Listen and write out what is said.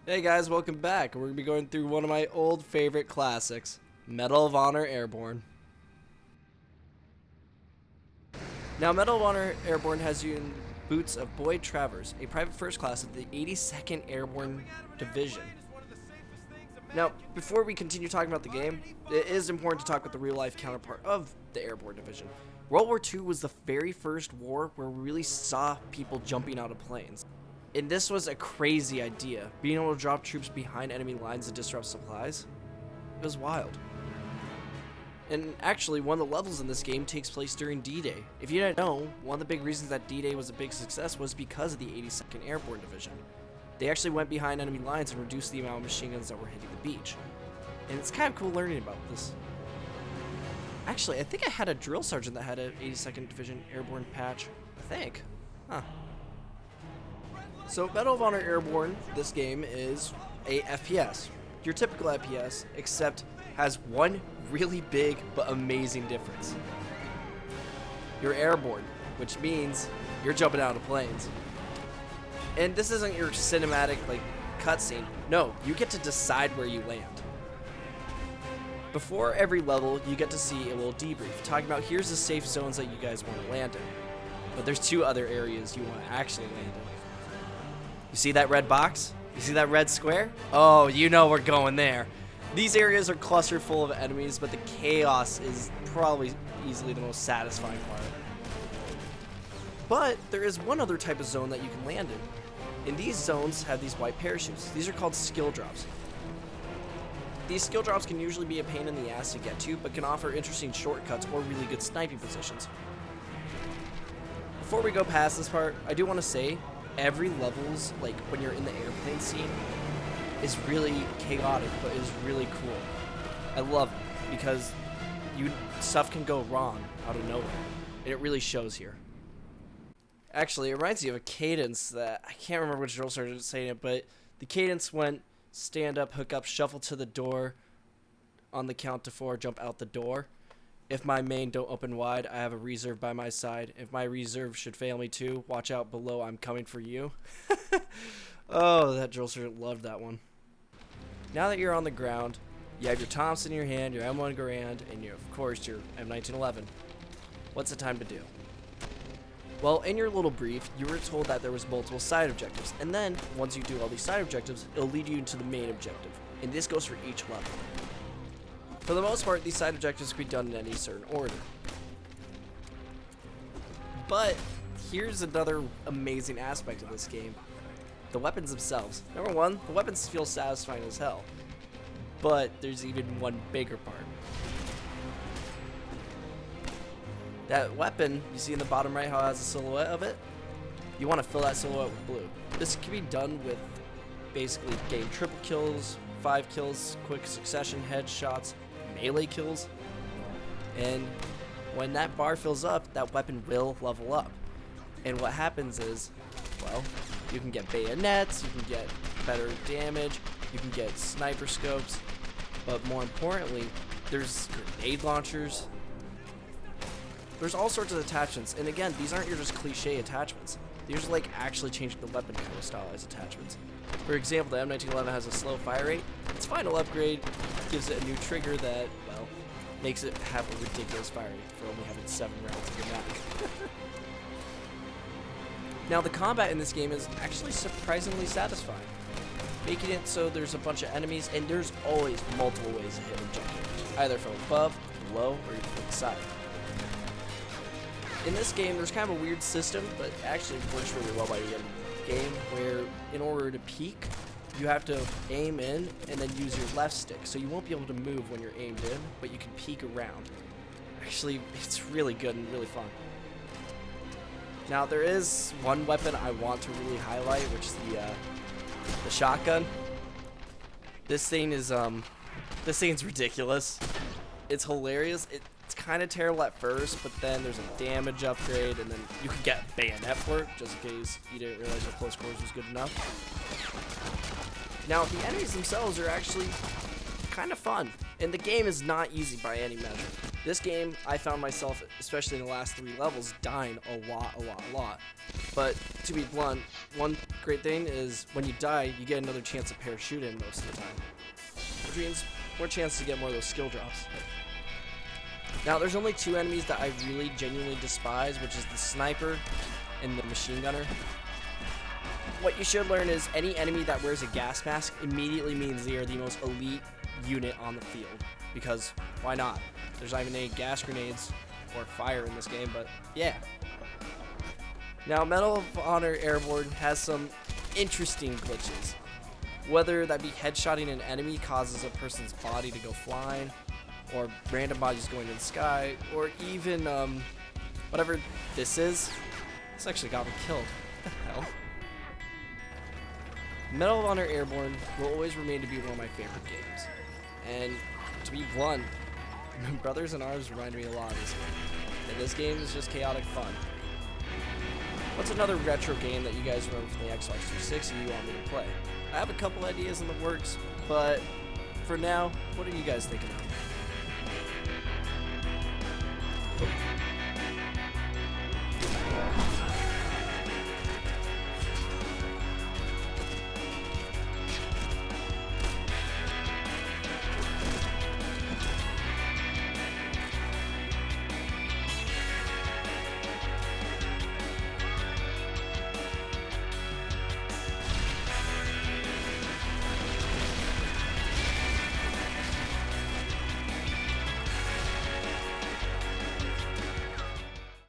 Hey guys, welcome back. We're going to be going through one of my old favorite classics, Medal of Honor Airborne. Now, Medal of Honor Airborne has you in boots of Boyd Travers, a private first class of the 82nd Airborne Division. Now, before we continue talking about the game, it is important to talk about the real-life counterpart of the Airborne Division. World War II was the very first war where we really saw people jumping out of planes. And this was a crazy idea, being able to drop troops behind enemy lines to disrupt supplies. It was wild. And actually, one of the levels in this game takes place during D-Day. If you didn't know, one of the big reasons that D-Day was a big success was because of the 82nd Airborne Division. They actually went behind enemy lines and reduced the amount of machine guns that were hitting the beach. And it's kind of cool learning about this. Actually, I think I had a drill sergeant that had an 82nd Division Airborne patch. I think. Huh. So, Medal of Honor Airborne, this game is a FPS. Your typical FPS, except has one really big but amazing difference. You're airborne, which means you're jumping out of planes. And this isn't your cinematic, cutscene. No, you get to decide where you land. Before every level, you get to see a little debrief, talking about here's the safe zones that you guys want to land in. But there's two other areas you want to actually land in. You see that red box? You see that red square? Oh, you know we're going there. These areas are clustered full of enemies, but the chaos is probably easily the most satisfying part. But there is one other type of zone that you can land in. And these zones have these white parachutes. These are called skill drops. These skill drops can usually be a pain in the ass to get to, but can offer interesting shortcuts or really good sniping positions. Before we go past this part, I do want to say, every level's, when you're in the airplane scene, is really chaotic, but is really cool. I love it, because stuff can go wrong out of nowhere, and it really shows here. Actually, it reminds me of a Cadence that, I can't remember which drill sergeant was saying it, but the Cadence went, stand up, hook up, shuffle to the door, on the count to 4, jump out the door. If my main don't open wide, I have a reserve by my side. If my reserve should fail me too, watch out below, I'm coming for you. Oh, that drill sergeant loved that one. Now that you're on the ground, you have your Thompson in your hand, your M1 Garand, and of course your M1911. What's the time to do? Well, in your little brief, you were told that there was multiple side objectives, and then, once you do all these side objectives, it'll lead you into the main objective, and this goes for each level. For the most part, these side objectives can be done in any certain order. But here's another amazing aspect of this game. The weapons themselves. Number one, the weapons feel satisfying as hell. But there's even one bigger part. That weapon, you see in the bottom right how it has a silhouette of it? You want to fill that silhouette with blue. This can be done with basically getting triple kills, 5 kills, quick succession headshots, melee kills, and when that bar fills up, that weapon will level up. And what happens is, well, you can get bayonets, you can get better damage, you can get sniper scopes, but more importantly, there's grenade launchers. There's all sorts of attachments, and again, these aren't your just cliche attachments. These are actually changing the weapon kind of stylized attachments. For example, the M1911 has a slow fire rate. Its final upgrade gives it a new trigger that, well, makes it have a ridiculous fire rate for only having 7 rounds in your mag. Now, the combat in this game is actually surprisingly satisfying, making it so there's a bunch of enemies, and there's always multiple ways to hit an objective, either from above, below, or even from the side. In this game, there's kind of a weird system, but it actually works really well by the end of the game, where in order to peek, you have to aim in and then use your left stick. So you won't be able to move when you're aimed in, but you can peek around. Actually, it's really good and really fun. Now, there is one weapon I want to really highlight, which is the shotgun. This thing's ridiculous. It's hilarious. It's kind of terrible at first, but then there's a damage upgrade, and then you can get bayonet for it, just in case you didn't realize your close quarters was good enough. Now, the enemies themselves are actually kind of fun, and the game is not easy by any measure. This game, I found myself, especially in the last 3 levels, dying a lot. But to be blunt, one great thing is when you die, you get another chance to parachute in most of the time, which means more chance to get more of those skill drops. Now, there's only 2 enemies that I really genuinely despise, which is the sniper and the machine gunner. What you should learn is any enemy that wears a gas mask immediately means they are the most elite unit on the field, because why not? There's not even any gas grenades or fire in this game, but yeah. Now, Medal of Honor Airborne has some interesting glitches. Whether that be headshotting an enemy causes a person's body to go flying, or random bodies going in the sky, or even whatever this is. This actually got me killed. What the hell? Medal of Honor Airborne will always remain to be one of my favorite games. And to be blunt, Brothers in Arms remind me a lot of this game. And this game is just chaotic fun. What's another retro game that you guys remember from the Xbox 360 you want me to play? I have a couple ideas in the works, but for now, what are you guys thinking of?